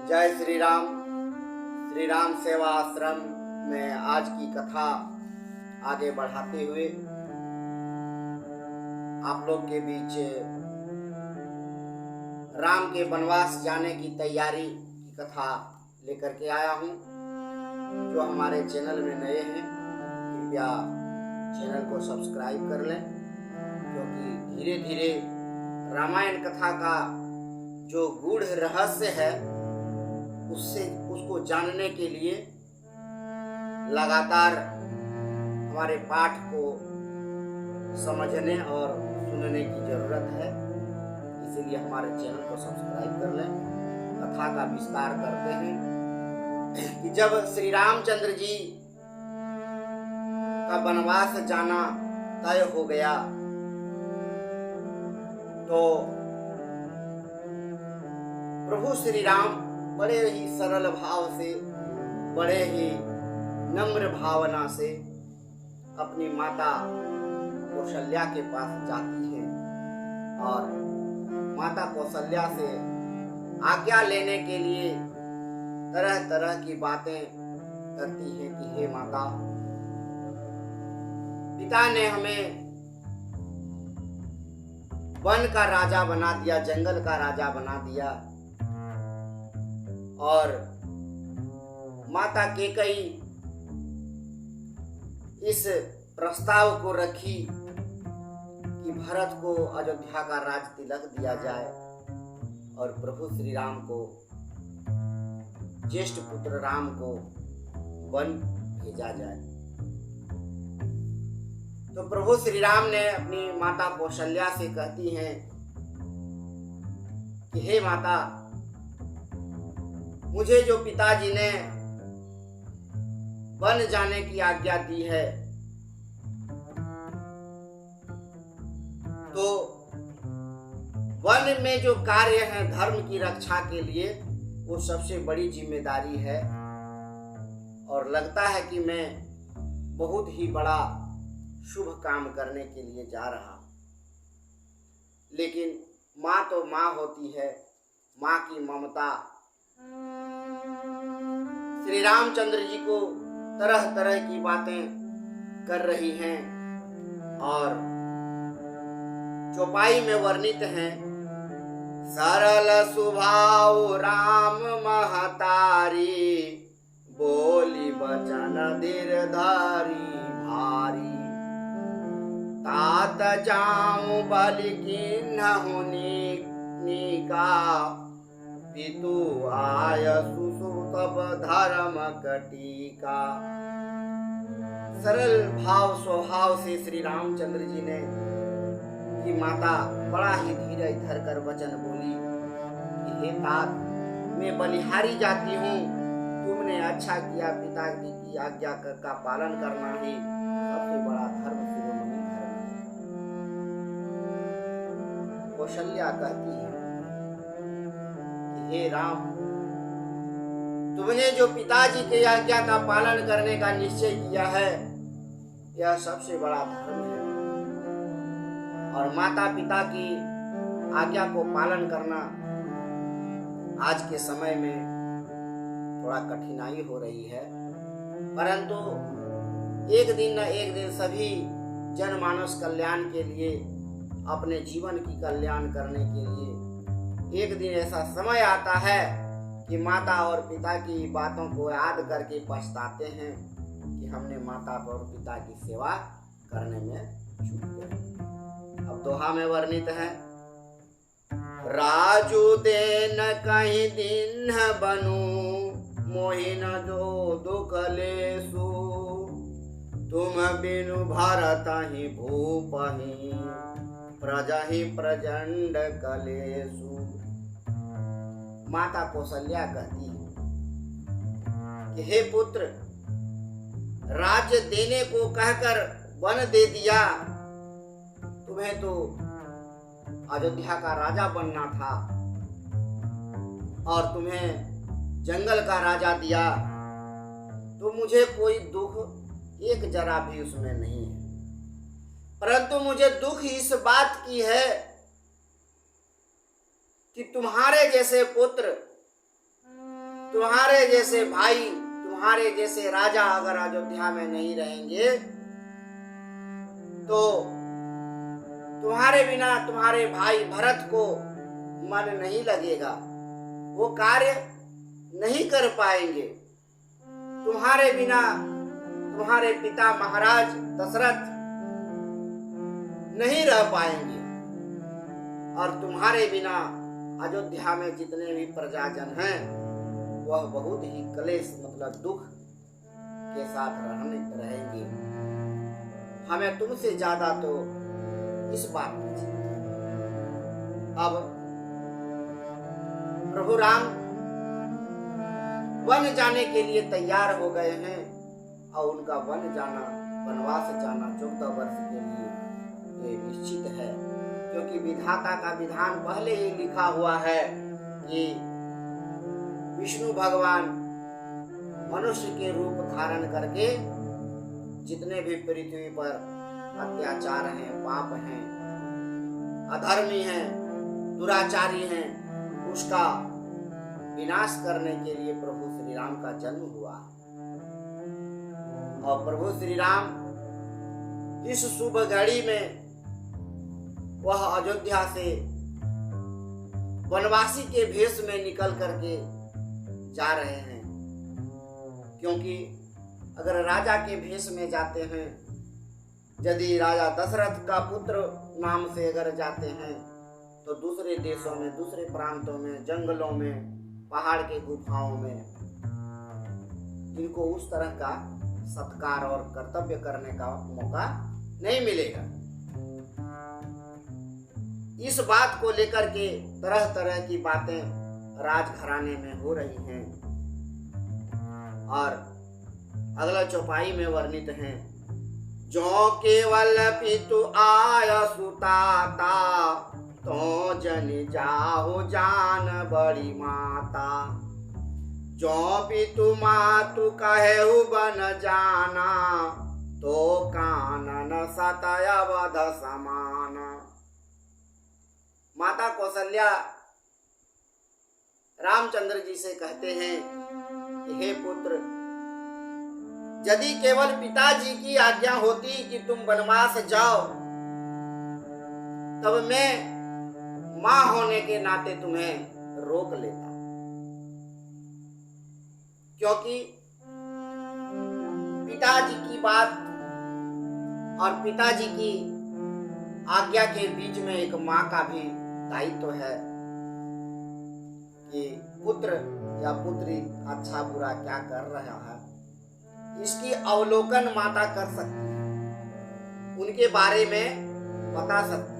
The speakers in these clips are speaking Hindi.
जय श्री राम। श्री राम सेवा आश्रम में आज की कथा आगे बढ़ाते हुए आप लोग के बीच राम के वनवास जाने की तैयारी की कथा लेकर के आया हूँ। जो हमारे चैनल में नए हैं कृपया चैनल को सब्सक्राइब कर लें, क्योंकि धीरे धीरे रामायण कथा का जो गूढ़ रहस्य है उसको जानने के लिए लगातार हमारे पाठ को समझने और सुनने की जरूरत है। इसीलिए हमारे चैनल को सब्सक्राइब कर लें। कथा का विस्तार करते हैं कि जब श्री रामचंद्र जी का वनवास जाना तय हो गया तो प्रभु श्री राम बड़े ही सरल भाव से, बड़े ही नम्र भावना से अपनी माता कौशल्या के पास जाती हैं और माता कौशल्या से आज्ञा लेने के लिए तरह तरह की बातें करती हैं कि हे माता, पिता ने हमें वन का राजा बना दिया, जंगल का राजा बना दिया, और माता कैकेयी इस प्रस्ताव को रखी कि भरत को अयोध्या का राज तिलक दिया जाए और प्रभु श्री राम को, ज्येष्ठ पुत्र राम को वन भेजा जाए। तो प्रभु श्री राम ने अपनी माता कौशल्या से कहती हैं कि हे माता, मुझे जो पिताजी ने वन जाने की आज्ञा दी है तो वन में जो कार्य है धर्म की रक्षा के लिए वो सबसे बड़ी जिम्मेदारी है, और लगता है कि मैं बहुत ही बड़ा शुभ काम करने के लिए जा रहा। लेकिन माँ तो माँ होती है, माँ की ममता श्री रामचंद्र जी को तरह तरह की बातें कर रही हैं और चौपाई में वर्णित हैं। सरल स्वभाव राम महतारी, बोली बचन धीरधारी भारी, तात जाऊं बलि किन्हु नीका, पितु आय सुसुतब धर्म कटिका। सरल भाव स्वभाव से श्री रामचंद्र जी ने की माता बड़ा ही धीरज धर कर वचन बोली कि हे तात, मैं बलिहारी जाती हूँ, तुमने अच्छा किया, पिताजी की आज्ञा का पालन करना ही सबसे बड़ा धर्म, शिरोमणि धर्म है। कौशल्या कहती है हे राम, तुमने जो पिताजी की आज्ञा का पालन करने का निश्चय किया है यह सबसे बड़ा धर्म है, और माता पिता की आज्ञा को पालन करना आज के समय में थोड़ा कठिनाई हो रही है, परंतु एक दिन न एक दिन सभी जनमानस कल्याण के लिए, अपने जीवन की कल्याण करने के लिए एक दिन ऐसा समय आता है कि माता और पिता की बातों को याद करके पछताते हैं कि हमने माता और पिता की सेवा करने में चूक गए। अब दोहा में वर्णित है, राजू देन कहीं दिन बनू, मोहिन जो दुख लेसु, तुम बिनु भरत ही भूपहि, प्रजा ही प्रचंड कलेसु। माता कौशल्या कहती है कि हे पुत्र, राज्य देने को कहकर वन दे दिया, तुम्हें तो अयोध्या का राजा बनना था, और तुम्हें जंगल का राजा दिया, तो मुझे कोई दुख एक जरा भी उसमें नहीं है, परंतु मुझे दुख इस बात की है कि तुम्हारे जैसे पुत्र तुम्हारे जैसे भाई, तुम्हारे जैसे राजा अगर अयोध्या में नहीं रहेंगे तो तुम्हारे बिना तुम्हारे भाई भरत को मन नहीं लगेगा, वो कार्य नहीं कर पाएंगे। तुम्हारे बिना तुम्हारे पिता महाराज दशरथ नहीं रह पाएंगे, और तुम्हारे बिना अयोध्या में जितने भी प्रजाजन हैं वह बहुत ही क्लेश मतलब दुख के साथ रहेंगे। हमें तुमसे ज्यादा तो इस बात की चिंता। अब प्रभु राम वन जाने के लिए तैयार हो गए हैं, और उनका वन जाना, वनवास जाना 14 वर्ष के लिए ये निश्चित है, क्योंकि विधाता का विधान पहले ही लिखा हुआ है कि विष्णु भगवान मनुष्य के रूप धारण करके जितने भी पृथ्वी पर अत्याचार हैं, पाप हैं, अधर्मी हैं, दुराचारी हैं, उसका विनाश करने के लिए प्रभु श्री राम का जन्म हुआ। और प्रभु श्री राम इस शुभ घड़ी में वह अयोध्या से वनवासी के भेष में निकल करके जा रहे हैं, क्योंकि अगर राजा के भेष में जाते हैं, यदि राजा दशरथ का पुत्र नाम से अगर जाते हैं तो दूसरे देशों में, दूसरे प्रांतों में, जंगलों में, पहाड़ के गुफाओं में इनको उस तरह का सत्कार और कर्तव्य करने का मौका नहीं मिलेगा। इस बात को लेकर के तरह तरह की बातें राजघराने में हो रही हैं, और अगला चौपाई में वर्णित हैं। जो केवल पितु आय सुताता, तो जन जाहो जान बड़ी माता। जो पितु मातु कहेहु बन जाना, तो कानन सतय वध समान। माता कौशल्या रामचंद्र जी से कहते हैं, हे पुत्र, यदि केवल पिताजी की आज्ञा होती कि तुम वनवास जाओ, तब मैं मां होने के नाते तुम्हें रोक लेता, क्योंकि पिताजी की बात और पिताजी की आज्ञा के बीच में एक मां का भी दायित्व है कि पुत्र या पुत्री अच्छा बुरा क्या कर रहा है, इसकी अवलोकन माता कर सकती है, उनके बारे में बता सकती है।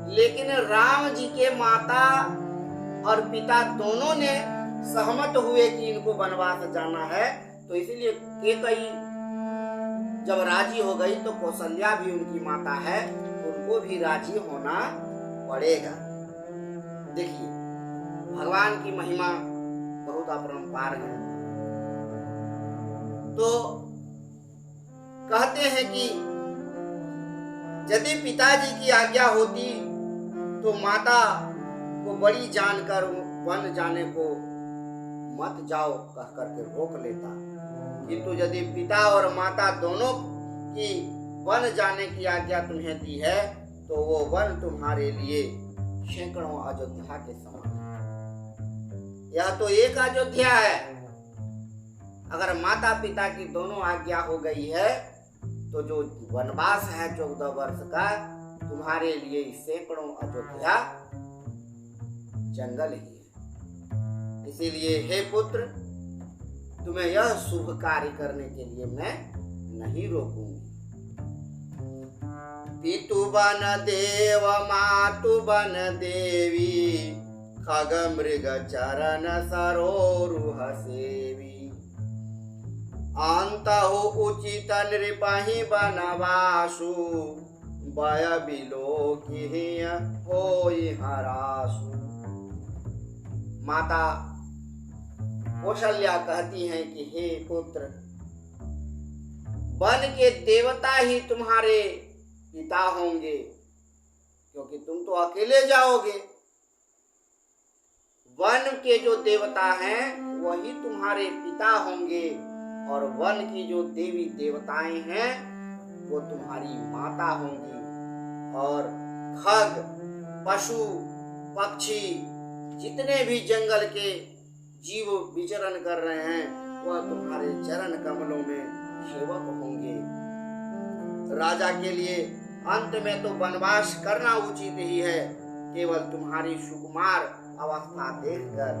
लेकिन राम जी के माता और पिता दोनों ने सहमत हुए कि इनको वनवास जाना है, तो इसलिए कैकेयी जब राजी हो गई तो कौशल्या भी उनकी माता है, उनको भी राजी होना पड़ेगा। देखिए, भगवान की महिमा बहुत अपरंपार है। तो कहते हैं कि यदि पिताजी की आज्ञा होती तो माता को बड़ी जानकर वन जाने को मत जाओ कह करके रोक लेता, किंतु यदि पिता और माता दोनों की वन जाने की आज्ञा तुम्हें दी है, तो वो वन तुम्हारे लिए सैकड़ों अयोध्या के समान है। यह तो एक अयोध्या है। अगर माता पिता की दोनों आज्ञा हो गई है, तो जो वनवास है 14 वर्ष का, तुम्हारे लिए सैकड़ों अयोध्या जंगल ही है। इसीलिए हे पुत्र, तुम्हें यह शुभ कार्य करने के लिए मैं नहीं रोकूंगी। पितु बन देव मातु बन देवी, खग मृग चरण सरोरुह सेवी। अंतहु उचित नृपहि बनवासु, बय बिलोकिहि होई हरासु। माता कौशल्या कहती हैं कि हे पुत्र, वन के देवता ही तुम्हारे पिता होंगे, क्योंकि तुम तो अकेले जाओगे। वन के जो देवता हैं वही तुम्हारे पिता होंगे और वन की जो देवी देवताएं हैं वो तुम्हारी माता होंगी और खग, पशु, पक्षी, जितने भी जंगल के जीव विचरण कर रहे हैं वह तुम्हारे चरण कमलों में सेवक होंगे। राजा के लिए अंत में तो वनवास करना उचित ही है। केवल तुम्हारी सुकुमार अवस्था देखकर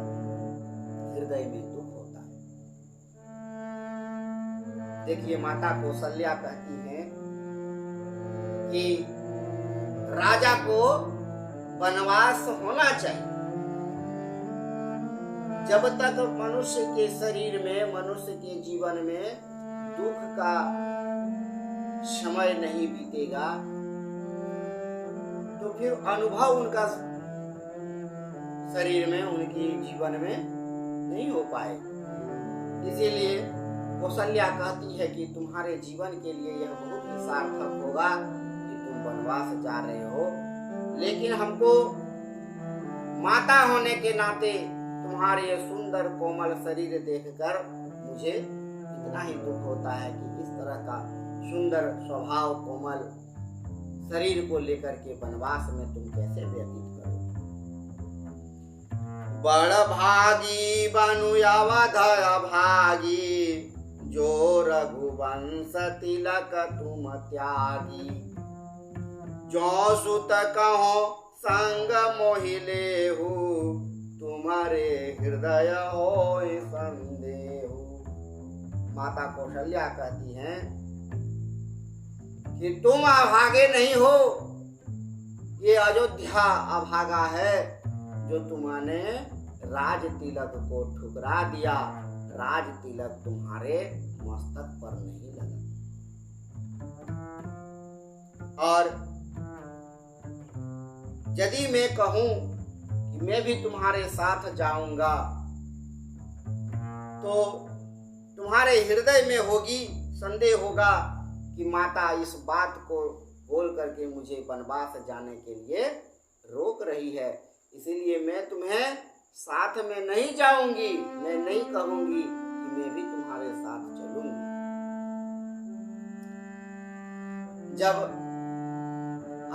हृदय में दुख होता है। देखिए, माता कौशल्या कहती हैं कि राजा को वनवास होना चाहिए। जब तक मनुष्य के शरीर में, मनुष्य के जीवन में दुख का समय नहीं बीतेगा तो फिर अनुभव उनका शरीर में, उनके जीवन में नहीं हो पाए। इसीलिए कौशल्या कहती है कि तुम्हारे जीवन के लिए यह बहुत ही सार्थक होगा कि तुम वनवास जा रहे हो, लेकिन हमको माता होने के नाते तुम्हारे सुंदर कोमल शरीर देखकर मुझे इतना ही दुख होता है कि इस तरह का सुंदर स्वभाव कोमल शरीर को लेकर के वनवास में तुम कैसे व्यतीत करो। बड़ भागी बनु अवध भागी, जो रघुवंश तिलक तुम त्यागी। जो सुत कहो संग मोहिले हो, तुम्हारे हृदय होय संदेह। माता कौशल्या कहती हैं कि तुम अभागे नहीं हो, ये अयोध्या अभागा है जो तुमने राज तिलक को ठुकरा दिया। राज तिलक तुम्हारे मस्तक पर नहीं लगा। और यदि मैं कहूं कि मैं भी तुम्हारे साथ जाऊंगा तो तुम्हारे हृदय में होगी संदेह होगा कि माता इस बात को बोल करके मुझे वनवास जाने के लिए रोक रही है, इसीलिए मैं तुम्हें साथ में नहीं जाऊंगी। मैं नहीं कहूंगी कि मैं भी तुम्हारे साथ चलूंगी। जब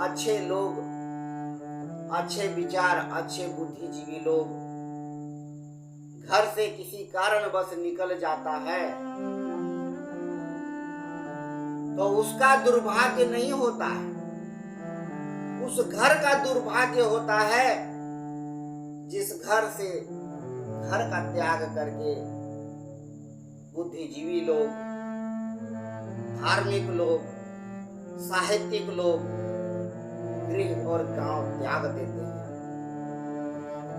अच्छे लोग, अच्छे विचार, अच्छे बुद्धिजीवी लोग घर से किसी कारणवश निकल जाता है तो उसका दुर्भाग्य नहीं होता है, उस घर का दुर्भाग्य होता है जिस घर से घर का त्याग करके बुद्धिजीवी लोग, धार्मिक लोग, साहित्यिक लोग गृह और गांव त्याग देते हैं।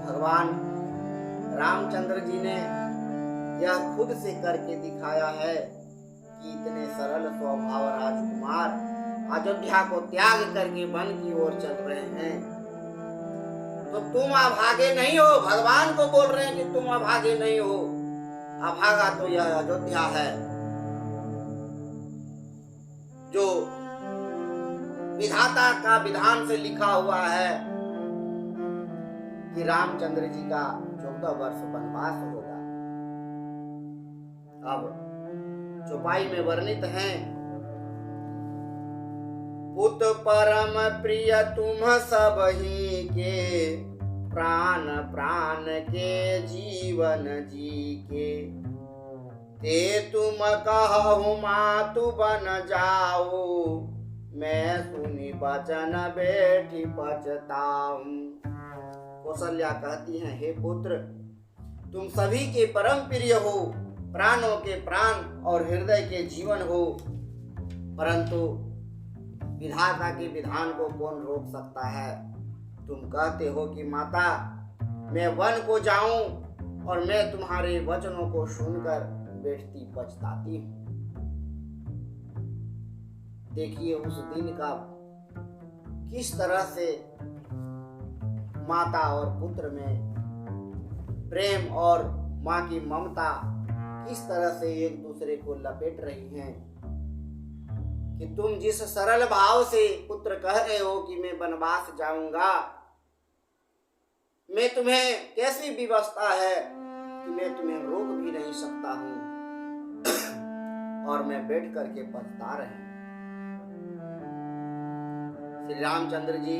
भगवान रामचंद्र जी ने यह खुद से करके दिखाया है कि इतने सरल स्वभाव राजकुमार अयोध्या को त्याग करके वन की ओर चल रहे हैं, तो तुम अभागे नहीं हो। भगवान को बोल रहे हैं कि तुम अभागे नहीं हो, अभागा तो यह अयोध्या है जो विधाता का विधान से लिखा हुआ है कि रामचंद्र जी का 14 वर्ष वनवास होगा। अब चौपाई में वर्णित हैं, पुत परम प्रिय तुम सब ही के, प्राण प्राण के जीवन जी के। ते तुम कहु मातु बन जाओ, मैं सुनी बचन बैठी पछताऊं। कौशल्या कहती हैं, हे पुत्र, तुम सभी के परम प्रिय हो, प्राणों के प्राण और हृदय के जीवन हो, परंतु विधाता के विधान को कौन रोक सकता है। तुम कहते हो कि माता मैं वन को जाऊं और मैं तुम्हारे वचनों को सुनकर बैठती पछताती हूं। देखिए उस दिन का किस तरह से माता और पुत्र में प्रेम और माँ की ममता किस तरह से एक दूसरे को लपेट रही हैं कि तुम जिस सरल भाव से पुत्र कह रहे हो कि मैं वनवास जाऊंगा, मैं तुम्हें कैसी विवशता है कि मैं तुम्हें रोक भी नहीं सकता हूं और मैं बैठ करके पछता रहे। श्री रामचंद्र जी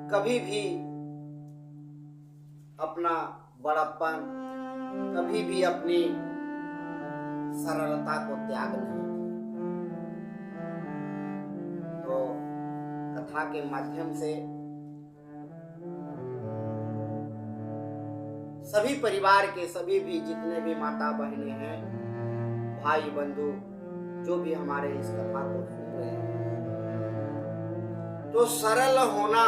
कभी भी अपना बड़प्पन, कभी भी अपनी सरलता को त्याग नहीं। तो कथा के माध्यम से सभी परिवार के सभी भी जितने भी माता बहनें हैं, भाई बंधु, जो भी हमारे इस कथा को सुन रहे हैं, तो सरल होना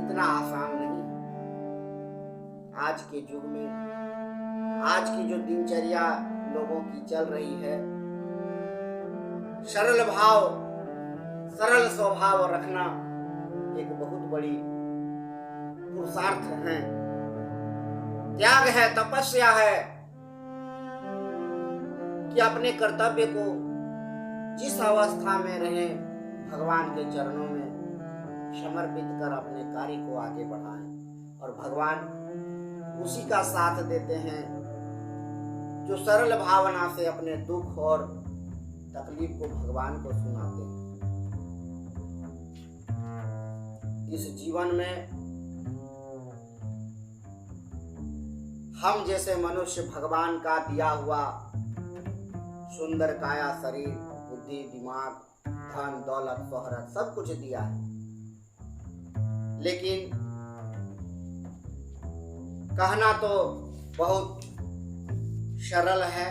इतना आसान नहीं। आज के युग में, आज की जो दिनचर्या लोगों की चल रही है, सरल भाव, सरल स्वभाव रखना एक बहुत बड़ी पुरुषार्थ है, त्याग है, तपस्या है कि अपने कर्तव्य को जिस अवस्था में रहे भगवान के चरणों में समर्पित कर अपने कार्य को आगे बढ़ाएं। और भगवान उसी का साथ देते हैं जो सरल भावना से अपने दुख और तकलीफ को भगवान को सुनाते हैं। इस जीवन में हम जैसे मनुष्य भगवान का दिया हुआ सुंदर काया, शरीर, बुद्धि, दिमाग, धन, दौलत, शोहरत सब कुछ दिया है, लेकिन कहना तो बहुत सरल है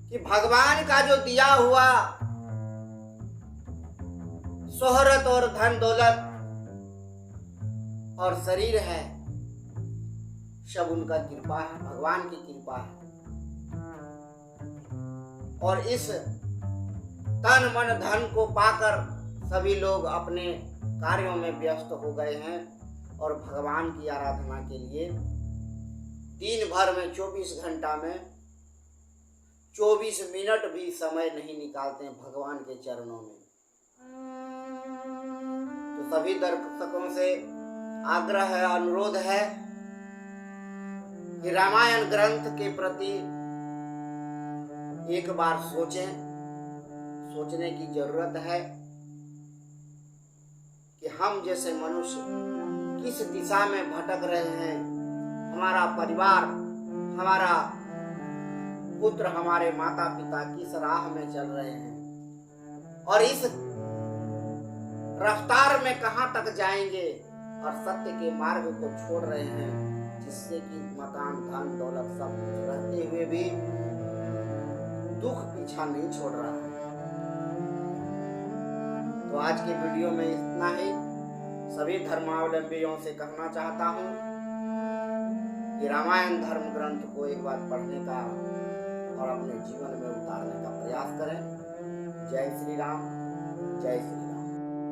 कि भगवान का जो दिया हुआ शोहरत और धन दौलत और शरीर है, सब उनका कृपा है, भगवान की कृपा है। और इस तन मन धन को पाकर सभी लोग अपने कार्यों में व्यस्त हो गए हैं और भगवान की आराधना के लिए दिन भर में 24 घंटा में 24 मिनट भी समय नहीं निकालते हैं भगवान के चरणों में। तो सभी दर्शकों से आग्रह है, अनुरोध है कि रामायण ग्रंथ के प्रति एक बार सोचें, सोचने की जरूरत है कि हम जैसे मनुष्य किस दिशा में भटक रहे हैं, हमारा परिवार, हमारा पुत्र, हमारे माता पिता किस राह में चल रहे हैं और इस रफ्तार में कहां तक जाएंगे और सत्य के मार्ग को छोड़ रहे हैं, जिससे कि मकान, धन, दौलत सब कुछ रहते हुए भी दुख पीछा नहीं छोड़ रहा है। तो आज के वीडियो में इतना ही। सभी धर्मावलंबियों से कहना चाहता हूँ कि रामायण धर्म ग्रंथ को एक बार पढ़ने का और अपने जीवन में उतारने का प्रयास करें। जय श्री राम, जय श्री